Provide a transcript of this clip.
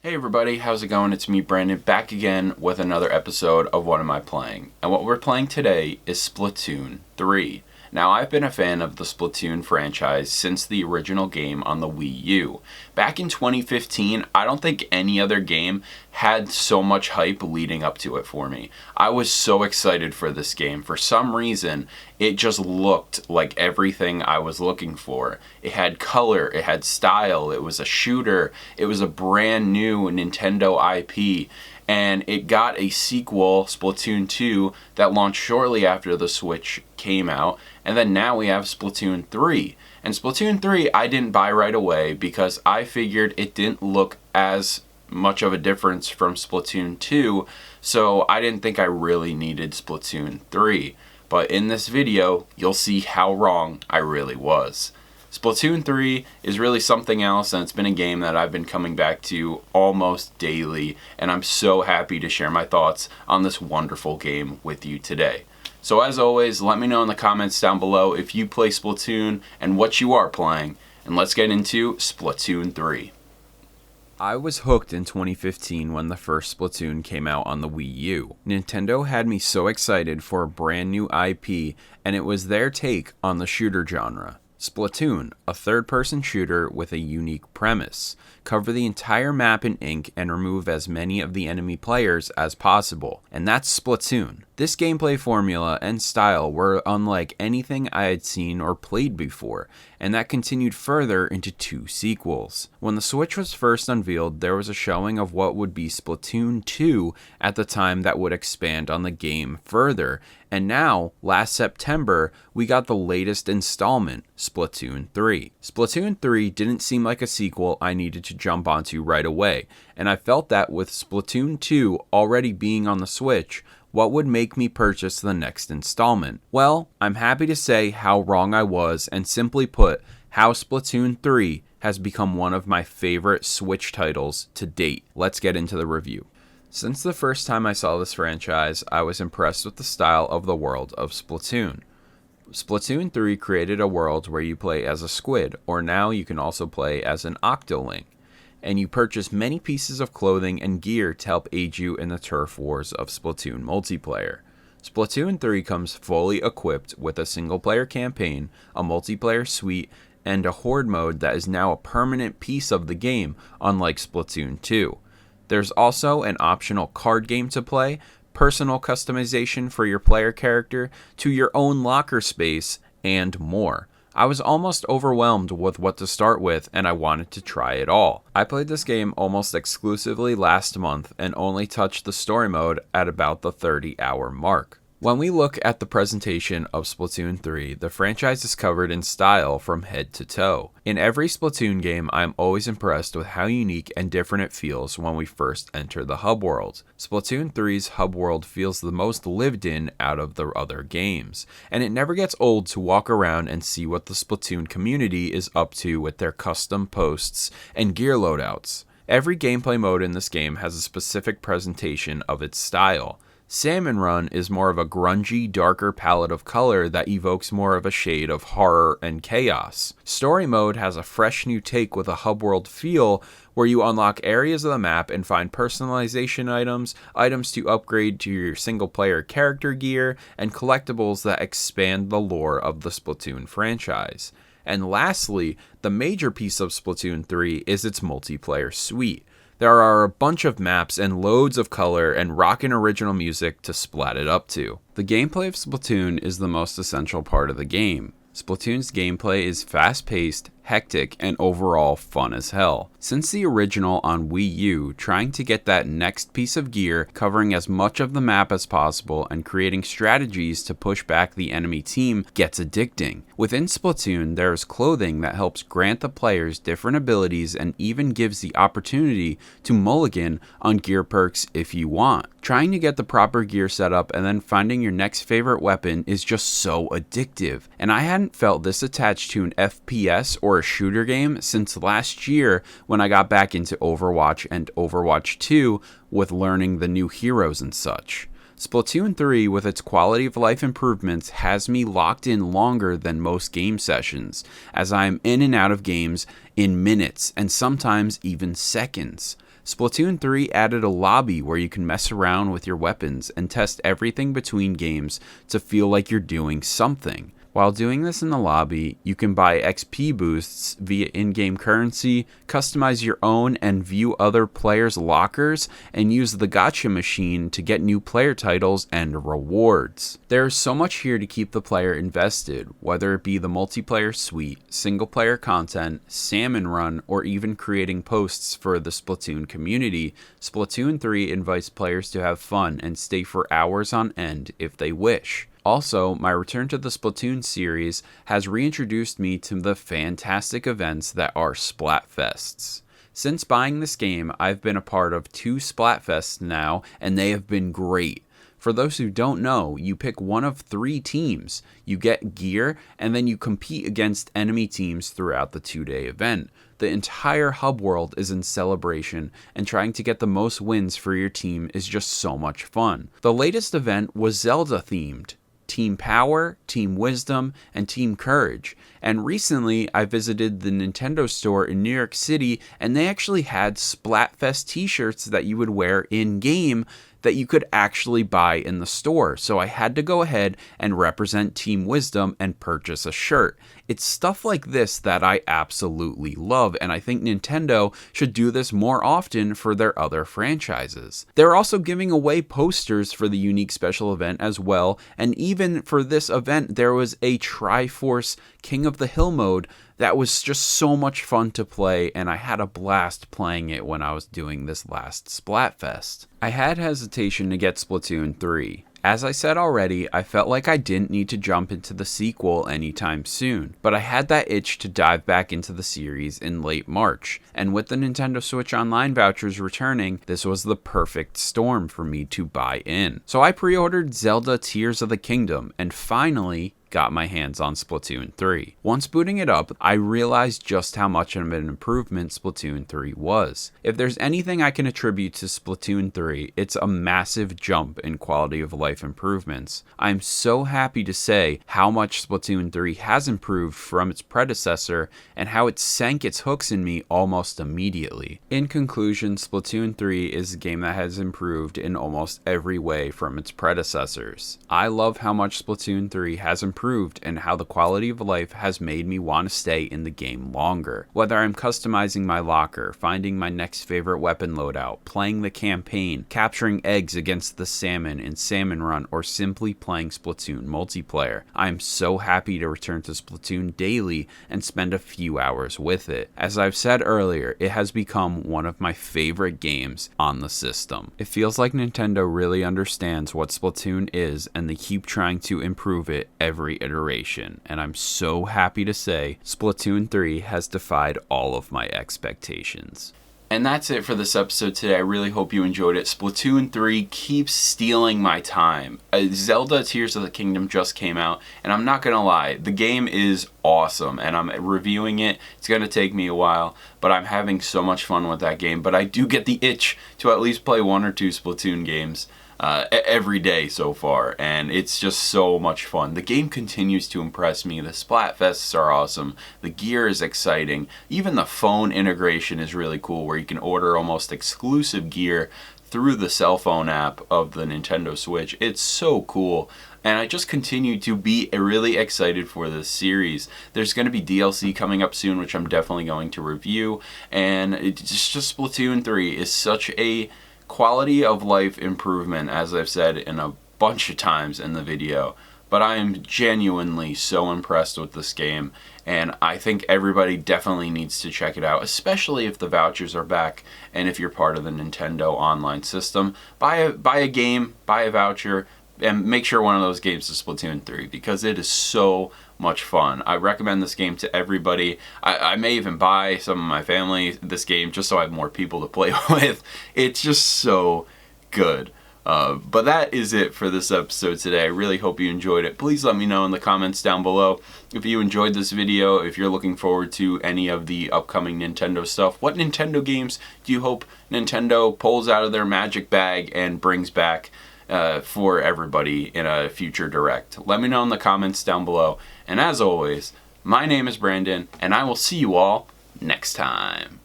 Hey everybody, how's it going? It's me, Brandon, back again with another episode of What Am I Playing? And what we're playing today is Splatoon 3. Now, I've been a fan of the Splatoon franchise since the original game on the Wii U. Back in 2015, I don't think any other game had so much hype leading up to it for me. I was so excited for this game. For some reason, it just looked like everything I was looking for. It had color, it had style, it was a shooter, it was a brand new Nintendo IP. And it got a sequel, Splatoon 2, that launched shortly after the Switch came out. And then now we have Splatoon 3. And Splatoon 3 I didn't buy right away because I figured it didn't look as much of a difference from Splatoon 2. So I didn't think I really needed Splatoon 3. But in this video, you'll see how wrong I really was. Splatoon 3 is really something else, and it's been a game that I've been coming back to almost daily, and I'm so happy to share my thoughts on this wonderful game with you today. So as always, let me know in the comments down below if you play Splatoon and what you are playing, and let's get into Splatoon 3. I was hooked in 2015 when the first Splatoon came out on the Wii U. Nintendo had me so excited for a brand new IP, and it was their take on the shooter genre. Splatoon, a third-person shooter with a unique premise. Cover the entire map in ink and remove as many of the enemy players as possible. And that's Splatoon. This gameplay formula and style were unlike anything I had seen or played before, and that continued further into 2 sequels. When the Switch was first unveiled, there was a showing of what would be Splatoon 2 at the time that would expand on the game further, and now, last September, we got the latest installment, Splatoon 3. Splatoon 3 didn't seem like a sequel I needed to jump onto right away, and I felt that with Splatoon 2 already being on the Switch, what would make me purchase the next installment? Well, I'm happy to say how wrong I was, and simply put, how Splatoon 3 has become one of my favorite Switch titles to date. Let's get into the review. Since the first time I saw this franchise, I was impressed with the style of the world of Splatoon. Splatoon 3 created a world where you play as a squid, or now you can also play as an octoling, and you purchase many pieces of clothing and gear to help aid you in the turf wars of Splatoon multiplayer. Splatoon 3 comes fully equipped with a single-player campaign, a multiplayer suite, and a horde mode that is now a permanent piece of the game, unlike Splatoon 2. There's also an optional card game to play, personal customization for your player character, to your own locker space, and more. I was almost overwhelmed with what to start with, and I wanted to try it all. I played this game almost exclusively last month and only touched the story mode at about the 30-hour mark. When we look at the presentation of Splatoon 3, the franchise is covered in style from head to toe. In every Splatoon game, I am always impressed with how unique and different it feels when we first enter the hub world. Splatoon 3's hub world feels the most lived in out of the other games, and it never gets old to walk around and see what the Splatoon community is up to with their custom posts and gear loadouts. Every gameplay mode in this game has a specific presentation of its style. Salmon Run is more of a grungy, darker palette of color that evokes more of a shade of horror and chaos. Story Mode has a fresh new take with a hub world feel where you unlock areas of the map and find personalization items to upgrade to your single-player character gear, and collectibles that expand the lore of the Splatoon franchise. And lastly, the major piece of Splatoon 3 is its multiplayer suite. There are a bunch of maps and loads of color and rockin' original music to splat it up to. The gameplay of Splatoon is the most essential part of the game. Splatoon's gameplay is fast-paced, hectic, and overall fun as hell. Since the original on Wii U, trying to get that next piece of gear, covering as much of the map as possible, and creating strategies to push back the enemy team gets addicting. Within Splatoon, there is clothing that helps grant the players different abilities and even gives the opportunity to mulligan on gear perks if you want. Trying to get the proper gear set up and then finding your next favorite weapon is just so addictive, and I hadn't felt this attached to an FPS or a shooter game since last year when I got back into Overwatch and Overwatch 2 with learning the new heroes and such. Splatoon 3, with its quality of life improvements, has me locked in longer than most game sessions, as I am in and out of games in minutes and sometimes even seconds. Splatoon 3 added a lobby where you can mess around with your weapons and test everything between games to feel like you're doing something. While doing this in the lobby, you can buy XP boosts via in-game currency, customize your own and view other players' lockers, and use the gacha machine to get new player titles and rewards. There is so much here to keep the player invested, whether it be the multiplayer suite, single-player content, salmon run, or even creating posts for the Splatoon community. Splatoon 3 invites players to have fun and stay for hours on end if they wish. Also, my return to the Splatoon series has reintroduced me to the fantastic events that are Splatfests. Since buying this game, I've been a part of 2 Splatfests now, and they have been great. For those who don't know, you pick one of 3 teams, you get gear, and then you compete against enemy teams throughout the 2-day event. The entire hub world is in celebration, and trying to get the most wins for your team is just so much fun. The latest event was Zelda themed. Team Power, Team Wisdom, and Team Courage. And recently, I visited the Nintendo store in New York City, and they actually had Splatfest t-shirts that you would wear in-game that you could actually buy in the store. So I had to go ahead and represent Team Wisdom and purchase a shirt. It's stuff like this that I absolutely love, and I think Nintendo should do this more often for their other franchises. They're also giving away posters for the unique special event as well, and even for this event there was a Triforce King of the Hill mode that was just so much fun to play, and I had a blast playing it when I was doing this last Splatfest. I had hesitation to get Splatoon 3. As I said already, I felt like I didn't need to jump into the sequel anytime soon, but I had that itch to dive back into the series in late March, and with the Nintendo Switch Online vouchers returning, this was the perfect storm for me to buy in. So I pre-ordered Zelda Tears of the Kingdom, and finally got my hands on Splatoon 3. Once booting it up, I realized just how much of an improvement Splatoon 3 was. If there's anything I can attribute to Splatoon 3, it's a massive jump in quality of life improvements. I'm so happy to say how much Splatoon 3 has improved from its predecessor and how it sank its hooks in me almost immediately. In conclusion, Splatoon 3 is a game that has improved in almost every way from its predecessors. I love how much Splatoon 3 has improved and how the quality of life has made me want to stay in the game longer. Whether I'm customizing my locker, finding my next favorite weapon loadout, playing the campaign, capturing eggs against the salmon in Salmon Run, or simply playing Splatoon multiplayer, I'm so happy to return to Splatoon daily and spend a few hours with it. As I've said earlier, it has become one of my favorite games on the system. It feels like Nintendo really understands what Splatoon is, and they keep trying to improve it every iteration, and I'm so happy to say Splatoon 3 has defied all of my expectations. And that's it for this episode today. I really hope you enjoyed it. Splatoon 3 keeps stealing my time. Zelda Tears of the Kingdom just came out, and I'm not gonna lie, the game is awesome, and I'm reviewing it. It's gonna take me a while, but I'm having so much fun with that game. But I do get the itch to at least play 1 or 2 Splatoon games every day so far, and it's just so much fun. The game continues to impress me. The Splatfests are awesome. The gear is exciting. Even the phone integration is really cool, where you can order almost exclusive gear through the cell phone app of the Nintendo Switch. It's so cool. And I just continue to be really excited for this series. There's going to be DLC coming up soon, which I'm definitely going to review. And it's just Splatoon 3 is such a quality of life improvement, as I've said in a bunch of times in the video. But I am genuinely so impressed with this game, and I think everybody definitely needs to check it out, especially if the vouchers are back and if you're part of the Nintendo online system. Buy a game, buy a voucher, and make sure one of those games is Splatoon 3, because it is so much fun. I recommend this game to everybody. I may even buy some of my family this game just so I have more people to play with. It's just so good. But that is it for this episode today. I really hope you enjoyed it. Please let me know in the comments down below if you enjoyed this video, if you're looking forward to any of the upcoming Nintendo stuff. What Nintendo games do you hope Nintendo pulls out of their magic bag and brings back for everybody in a future direct? Let me know in the comments down below. And as always, my name is Brandon, and I will see you all next time.